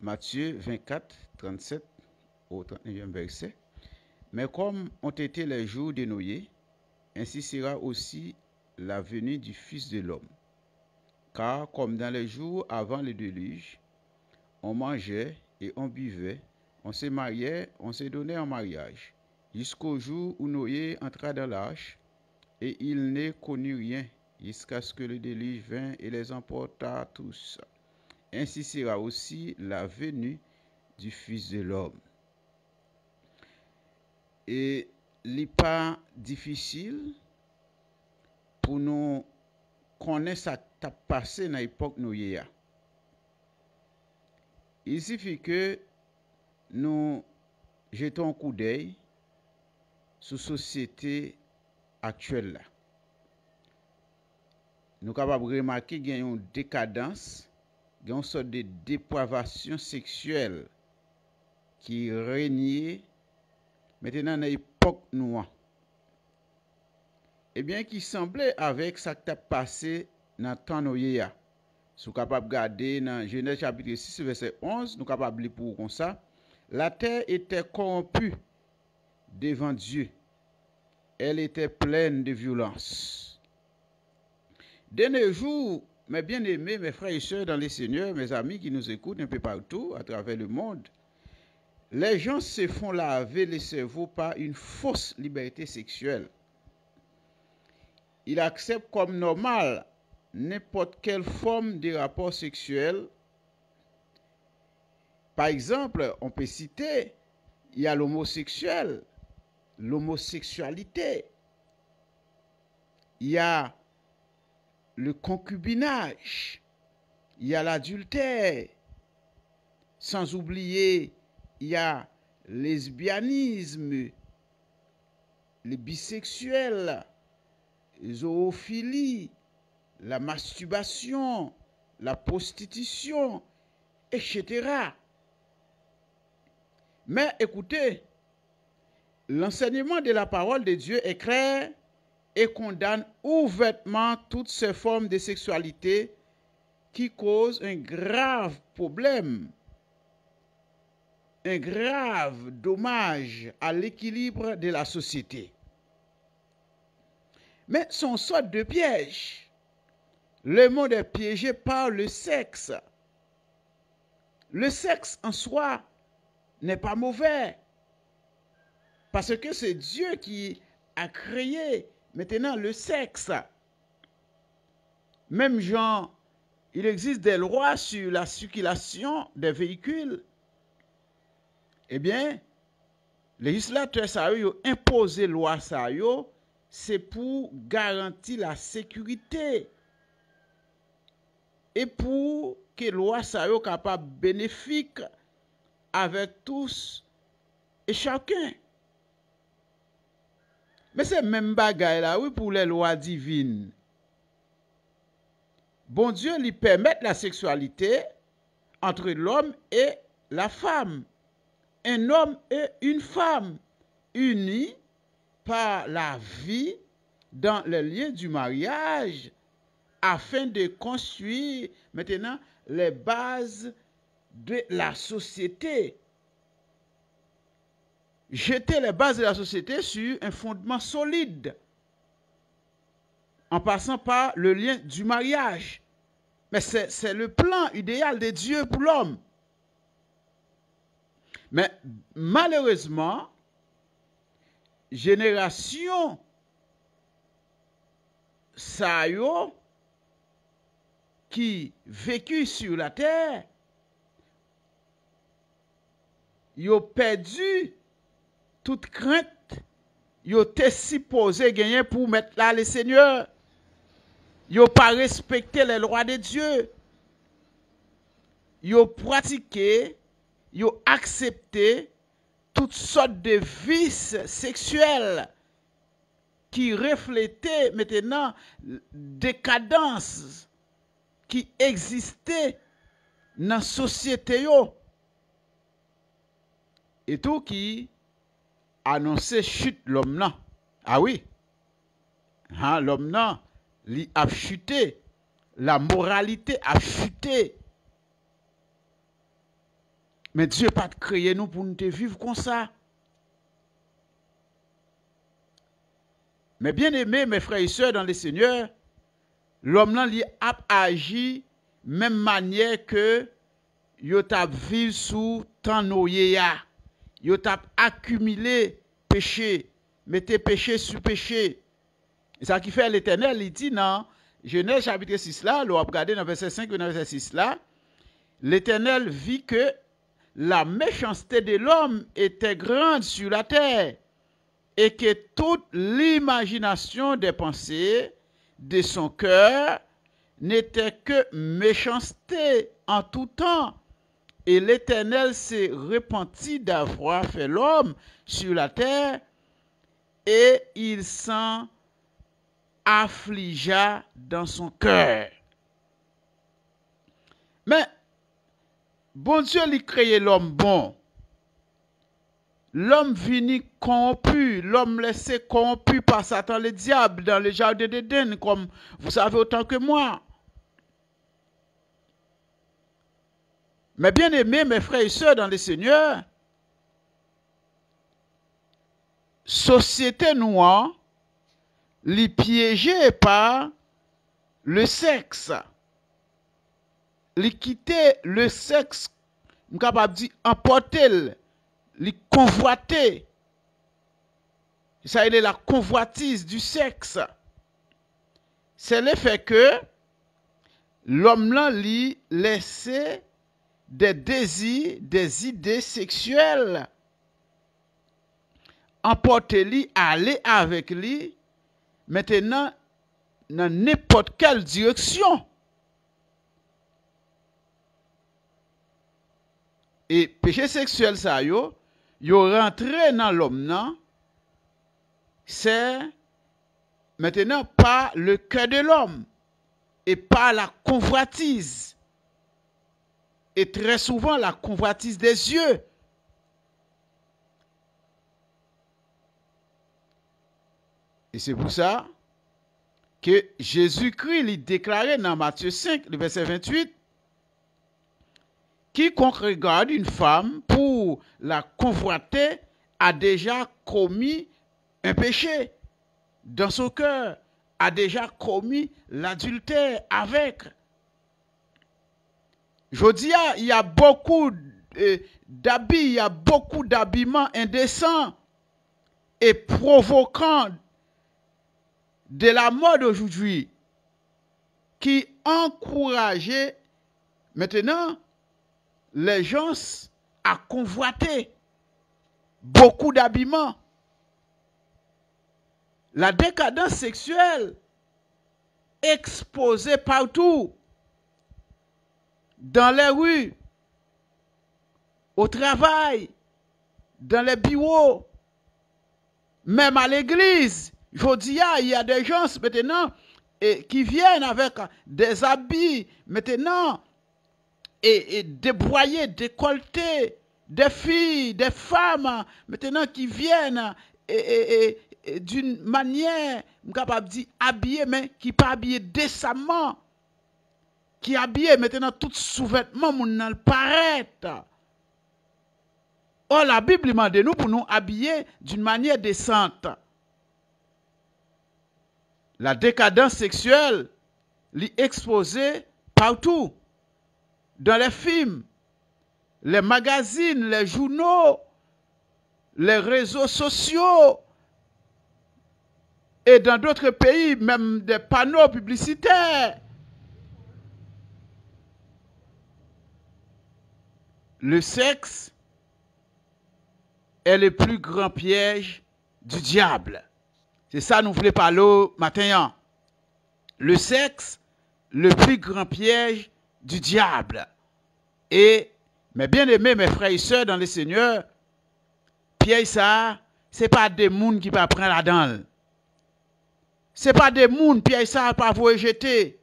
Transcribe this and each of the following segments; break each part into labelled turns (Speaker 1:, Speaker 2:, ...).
Speaker 1: Matthieu 24, 37 au 39e verset. Mais comme ont été les jours de Noé, ainsi sera aussi la venue du Fils de l'homme. Car comme dans les jours avant le déluge, on mangeait et on buvait, on se mariait, on se donnait en mariage, jusqu'au jour où Noé entra dans l'arche, et il ne connut rien, jusqu'à ce que le déluge vint et les emporta tous. Ainsi sera aussi la venue du Fils de l'homme. Et il n'est pas difficile pour nous connaître ce qui a passé dans l'époque Noé. Il suffit que nous jetons un coup d'œil sur la société actuelle. Nous sommes capables de remarquer qu'il y a une décadence, il y a une sorte de dépravation sexuelle qui règne maintenant dans l'époque noire. Eh bien, qui semblait avec ce qui a passé dans le temps Noé. Si nous sommes capables de regarder dans Genèse chapitre 6, verset 11, nous sommes capables de lire pour comme ça. La terre était corrompue devant Dieu. Elle était pleine de violence. De nos jours, mes bien-aimés, mes frères et sœurs dans les Seigneurs, mes amis qui nous écoutent un peu partout à travers le monde, les gens se font laver le cerveau par une fausse liberté sexuelle. Ils acceptent comme normal n'importe quelle forme de rapport sexuel. Par exemple, on peut citer, il y a l'homosexuel, l'homosexualité, il y a le concubinage, il y a l'adultère, sans oublier, il y a le lesbianisme, les bisexuels, la zoophilie, la masturbation, la prostitution, etc. Mais écoutez, l'enseignement de la parole de Dieu est clair et condamne ouvertement toutes ces formes de sexualité qui causent un grave problème, un grave dommage à l'équilibre de la société. Mais sont sorte de pièges. Le monde est piégé par le sexe. Le sexe en soi n'est pas mauvais. Parce que c'est Dieu qui a créé maintenant le sexe. Même genre, il existe des lois sur la circulation des véhicules. Eh bien, les législateurs ça ont imposé loi ça c'est pour garantir la sécurité et pour que loi ça soit capable bénéfique avec tous et chacun. Mais c'est même bagaille là oui pour les lois divines. Bon Dieu lui permet la sexualité entre l'homme et la femme. Un homme et une femme unis par la vie dans le lieu du mariage afin de construire maintenant les bases de la société. Jeter les bases de la société sur un fondement solide en passant par le lien du mariage. Mais c'est le plan idéal de Dieu pour l'homme. Mais malheureusement, génération ça yo qui vécu sur la terre, yo perdu toute crainte, yo te supposé gagner pour mettre là le Seigneur. Yo pas respecté les lois de Dieu. Yo pratiqué, yo accepté toutes sortes de vices sexuels qui reflétaient maintenant décadence qui existait dans la société et tout qui annonçait chute l'homme là. Ah oui, l'homme là, il a chuté, la moralité a chuté. Mais Dieu pas créé nous pour nous vivre comme ça. Mais bien aimé, mes frères et sœurs dans le Seigneur, l'homme là a agi même manière que yo t'a vivre sous temps noyé. Yo t'a accumulé péché, mettez péché sur péché. Et ça qui fait l'Éternel, il dit dans Genèse chapitre 6 là, l'on a regardé dans verset 5 et dans verset 6 là, l'Éternel vit que la méchanceté de l'homme était grande sur la terre et que toute l'imagination des pensées de son cœur n'était que méchanceté en tout temps. Et l'Éternel s'est repenti d'avoir fait l'homme sur la terre et il s'en affligea dans son cœur. Mais, bon Dieu lui créé l'homme bon. L'homme vini corrompu, l'homme laissé corrompu par Satan le diable dans le jardin d'Éden, comme vous savez autant que moi. Mais bien aimés, mes frères et sœurs dans le Seigneur, société noire, les piégée par le sexe. Les quitter le sexe, je suis capable de dire, emporter, les convoiter. Ça, il est la convoitise du sexe. C'est le fait que l'homme là lui laissé des désirs, des idées sexuelles. Emporter lui, aller avec lui, maintenant, dans n'importe quelle direction. Et péché sexuel, ça, yo rentré dans l'homme, non? C'est maintenant pas le cœur de l'homme et pas la convoitise. Et très souvent, la convoitise des yeux. Et c'est pour ça que Jésus-Christ lui déclarait dans Matthieu 5, le verset 28, quiconque regarde une femme pour la convoiter a déjà commis un péché dans son cœur, a déjà commis l'adultère avec. Je dis, il y a beaucoup d'habits, il y a beaucoup d'habillements indécents et provoquants de la mode aujourd'hui qui encourageait maintenant les gens à convoiter beaucoup d'habillements. La décadence sexuelle exposée partout, dans les rues, au travail, dans les bureaux, même à l'église. Je dis, il y a des gens maintenant qui viennent avec des habits maintenant et débroyés, décolletés, des filles, des femmes maintenant qui viennent et d'une manière, je suis capable de dire, habillées, mais qui pas habillées décemment, qui habillées maintenant tout sous-vêtements, mon le paraît. Or, la Bible demande nous pour nous habiller d'une manière décente. La décadence sexuelle l'est exposée partout. Dans les films, les magazines, les journaux, les réseaux sociaux et dans d'autres pays, même des panneaux publicitaires. Le sexe est le plus grand piège du diable. C'est ça que nous voulons parler maintenant. Le sexe, le plus grand piège du diable. Et, mes bien-aimés, mes frères et sœurs dans le Seigneur, piège ça, ce n'est pas des gens qui peuvent prendre là-dedans. Ce n'est pas des gens, piège ça, pas vous jeter.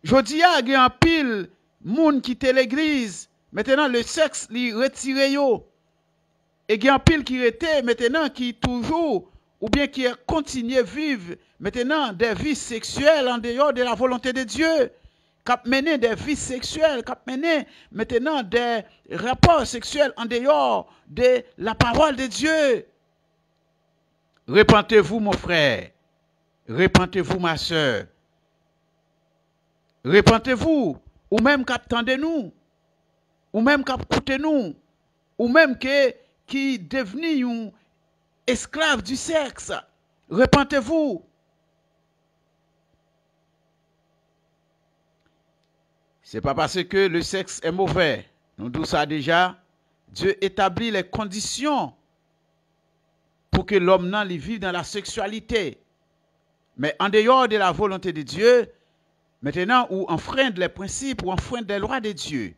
Speaker 1: Je dis, il y a un pile de gens qui quittent l'église. Maintenant, le sexe, il retire yo. Et il y a un pile qui était maintenant qui toujours, ou bien qui continue à vivre maintenant des vies sexuelles en dehors de la volonté de Dieu. qui mené des vies sexuelles, qui mené maintenant des rapports sexuels en dehors de la parole de Dieu. Repentez-vous, mon frère. Repentez-vous, ma soeur. Repentez-vous, ou même qui attendez nous, ou même qui écoutez nous, ou même qui devenu un esclave du sexe. Repentez-vous. C'est pas parce que le sexe est mauvais. Nous disons ça déjà. Dieu établit les conditions pour que l'homme vive dans la sexualité. Mais en dehors de la volonté de Dieu, maintenant, ou enfreindre les principes, ou enfreindre les lois de Dieu.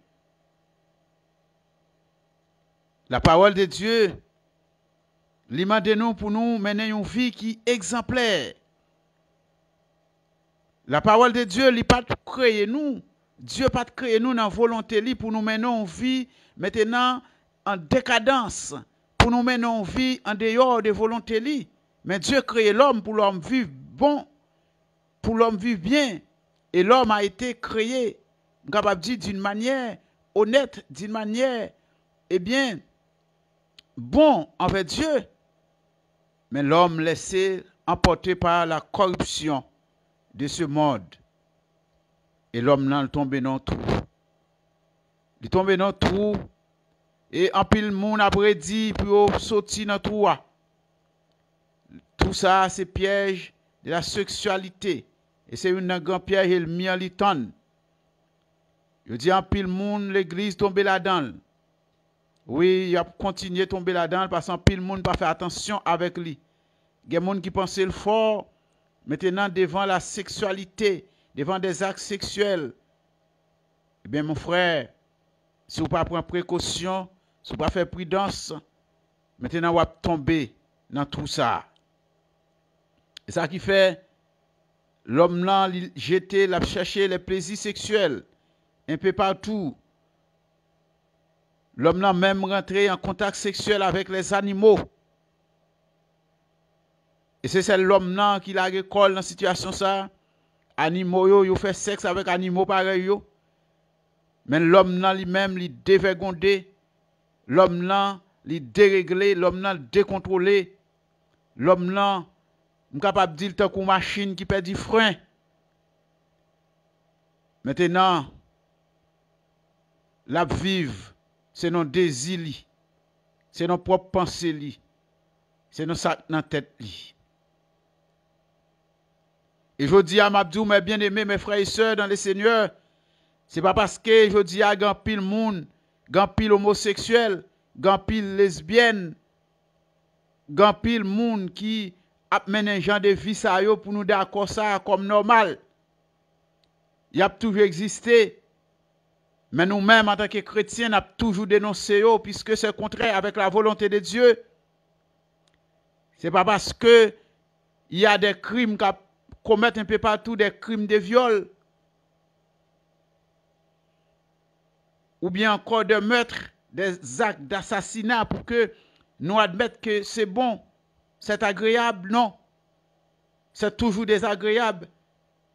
Speaker 1: La parole de Dieu, l'image de nous pour nous mener une vie qui est exemplaire. La parole de Dieu, il n'a pas créé nous. Dieu n'a pas créé nous dans la volonté pour nous mener une vie maintenant en décadence, pour nous mener une vie en dehors de volonté. Mais Dieu a créé l'homme pour l'homme vivre bon, pour l'homme vivre bien. Et l'homme a été créé, capable de dire d'une manière honnête, d'une manière, eh bien, bon envers Dieu. Mais l'homme laissé emporter par la corruption de ce monde. Et l'homme n'a tombé dans le trou. Il est tombé dans le trou. Et en pile monde après dit pour sortir dans le trou. Tout ça, c'est piège de la sexualité. Et c'est une grand piège, il mis en liton. Je dis en pile monde, l'église tombé là-dedans. Oui, il a continué à tomber là-dedans parce qu'en pile monde pas faire attention avec lui. Il y a des gens qui pensent le fort, maintenant devant la sexualité, devant des actes sexuels. Eh bien, mon frère, si vous ne prenez pas précaution, si vous ne pas faire prudence, maintenant vous allez tomber dans tout ça. Et ça qui fait, l'homme là, jeter, l'a chercher les plaisirs sexuels un peu partout. L'homme là même rentré en contact sexuel avec les animaux. Et c'est l'homme là qui la récolte dans la situation ça. Animaux yo fait sexe avec animaux pareil yo. Mais l'homme là lui-même lui dévergondé. L'homme là lui déréglé, l'homme là décontrôlé. L'homme là capable de dire tant qu'une machine qui perd du frein. Maintenant la vive, c'est nos désirs, c'est nos propres pensées, c'est nos sacs dans la tête. Et je dis à Mabdou, mes bien-aimés, mes frères et sœurs dans le Seigneur, c'est pas parce que je dis à grand pile monde, grand pile homosexuel, grand pile lesbienne, grand pile monde qui amène un genre de vie ça pour nous d'accord ça comme normal. Il a toujours existé. Mais nous-mêmes, en tant que chrétiens, nous avons toujours dénoncé puisque c'est contraire avec la volonté de Dieu. Ce n'est pas parce que il y a des crimes qui commettent un peu partout, des crimes de viol, ou bien encore de meurtre, des actes d'assassinat pour que nous admettions que c'est bon, c'est agréable. Non. C'est toujours désagréable.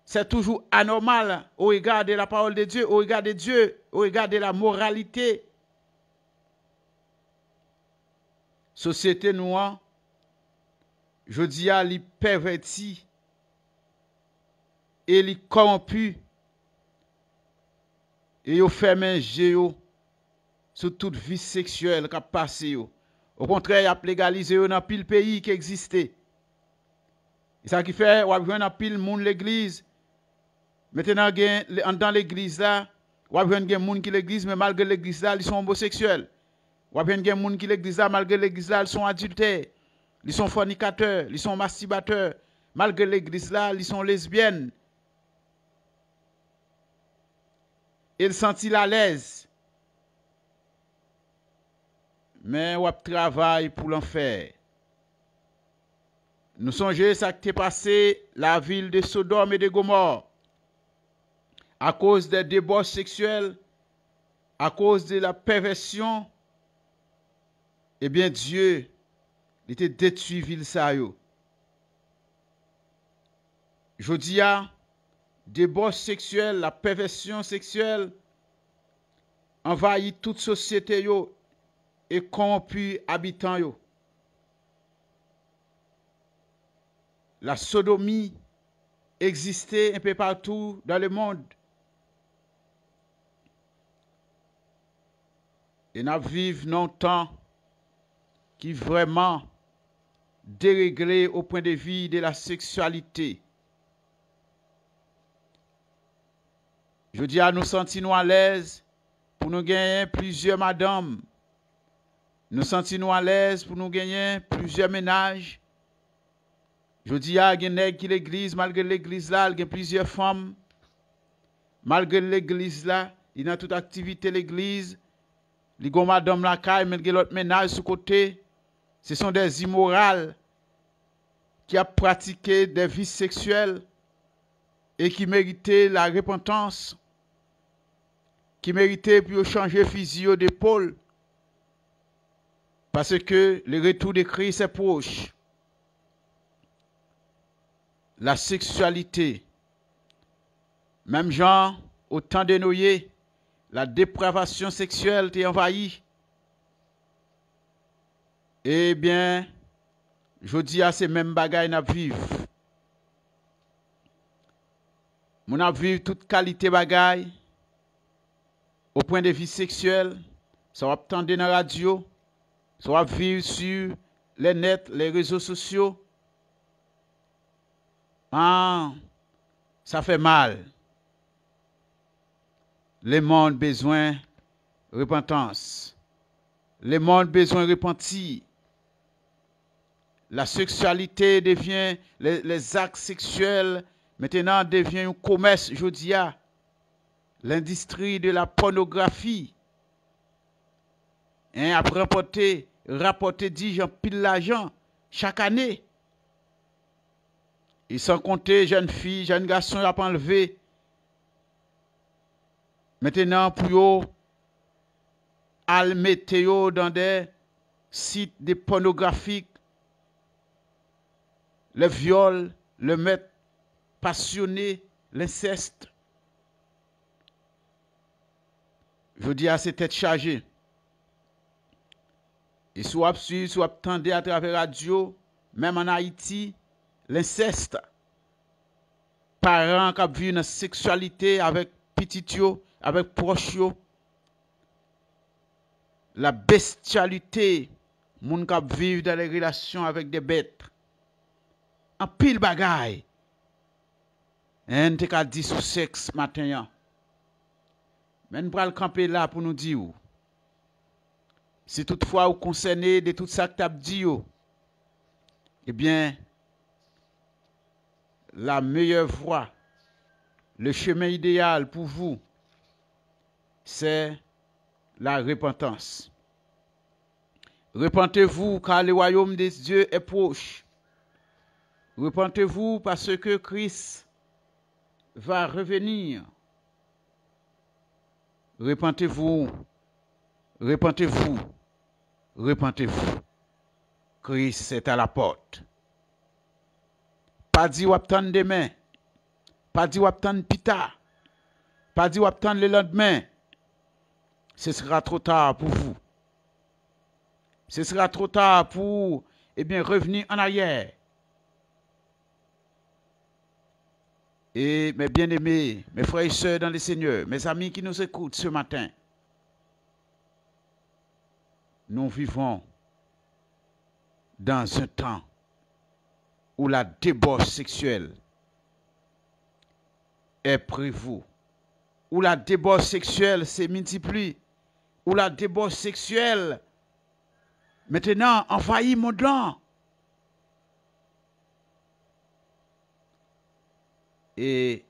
Speaker 1: C'est toujours anormal au regard de la parole de Dieu, au regard de Dieu, au regard de la moralité. Société noire, je dis à les pervertis et les corrompus et ils ferment géo sur toute vie sexuelle qui a passé. Au contraire, il a légalisé dans pile pays qui existait. Et ça qui fait, on a besoin de pile monde l'église. Maintenant, dans l'église là, on a besoin de monde qui l'église, mais malgré l'église là, ils sont homosexuels. On a besoin de monde qui l'église là, malgré l'église là, ils sont adultères. Ils sont fornicateurs, ils sont masturbateurs. Malgré l'église là, ils sont lesbiennes. Ils sentent à l'aise. Mais on travaille pour l'enfer. Nous songeons ça qui est passé la ville de Sodome et de Gomorrhe. À cause des débauches sexuels, à cause de la perversion, eh bien Dieu il était détruit ville ça yo. Jodia, débauche sexuelle, la perversion sexuelle envahit toute société yo et corrompu habitant yo. La sodomie existait un peu partout dans le monde. Et nous vivons dans un temps qui est vraiment déréglé au point de vue de la sexualité. Je dis à nous sentir à l'aise pour nous gagner plusieurs madames. Nous sentir à l'aise pour nous gagner plusieurs ménages. Je dis à l'église, malgré l'église là, il y a plusieurs femmes. Malgré l'église là, il y a toute activité l'église. Les gars madame la caille, mais l'autre ménage sur côté. Ce sont des immorales qui ont pratiqué des vices sexuels et qui méritaient la repentance, qui méritaient pour changer physio d'épaule. Parce que le retour de Christ est proche. La sexualité, même genre, au temps de Noé, la dépravation sexuelle t'est envahie. Eh bien, je dis à ces mêmes bagailles n'a vivre. Mon a vivre toute qualité bagaille au point de vue sexuel, ça va attendre dans la radio, ça va vivre sur les nets, les réseaux sociaux. Ah, ça fait mal. Le monde besoin de repentance. Le monde besoin de repentir. La sexualité devient, les actes sexuels maintenant devient un commerce, je dis. L'industrie de la pornographie. Après rapporter 10 gens pile l'argent chaque année. Et sans compter jeunes filles, jeunes garçons à enlever. Maintenant, pour eux, mettre dans des sites de pornographiques, le viol, le mettre passionné, l'inceste. Je dis à ces têtes chargées. Et soit suivre, soit attendre à travers la radio, même en Haïti, l'inceste. Parents qui vivent une sexualité avec petit, avec proche. La bestialité, moun qui vivent dans les relations avec des bêtes. En pile bagaille. On te ka dit sous sexe matin. Mais nous allons camper là pour nous dire. Si toutefois vous concernez de tout ça que tu as dit, eh bien, la meilleure voie, le chemin idéal pour vous, c'est la repentance. Repentez-vous car le royaume des dieux est proche. Repentez-vous parce que Christ va revenir. Repentez-vous, repentez-vous, repentez-vous. Christ est à la porte. Pas dit ou attendre demain, pas dit ou attendre plus tard, pas dit ou attendre le lendemain. Ce sera trop tard pour vous. Ce sera trop tard pour revenir en arrière. Et mes bien-aimés, mes frères et sœurs dans le Seigneur, mes amis qui nous écoutent ce matin, nous vivons dans un temps où la débauche sexuelle est prévue, où la débauche sexuelle se multiplie, où la débauche sexuelle maintenant envahit mon monde. Et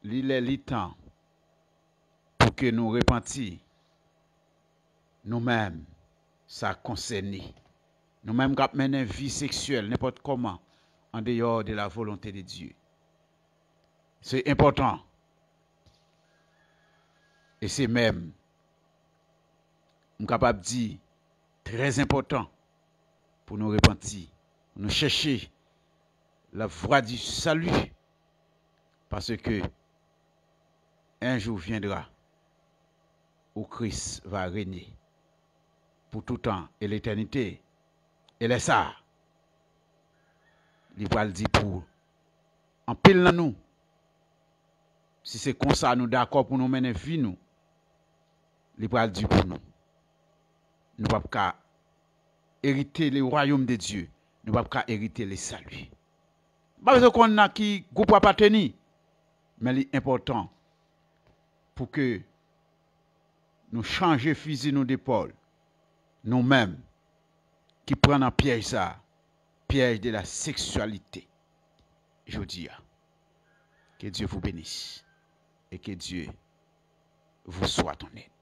Speaker 1: il est le temps pour que nous repentions nous-mêmes, ça concerne. Nous-mêmes qui menons une vie sexuelle, n'importe comment, en dehors de la volonté de Dieu. C'est important. Et c'est même, je suis capable de dire, très important pour nous repentir, pour nous chercher la voie du salut. Parce que un jour viendra où Christ va régner pour tout temps et l'éternité. Et là ça, il va le dire pour en pile dans nous. Si c'est comme ça, nous d'accord pour nous mener vie nous, il va le dire pour nous. Nous ne pouvons pas hériter le royaume de Dieu. Nous ne pouvons pas hériter le salut. Pas besoin qu'on a qui groupe appartenir, mais l'important pour que nous changions fusil nous d'épaule, nous-mêmes qui prenons un piège ça, piège de la sexualité. Je dis, que Dieu vous bénisse et que Dieu vous soit en aide.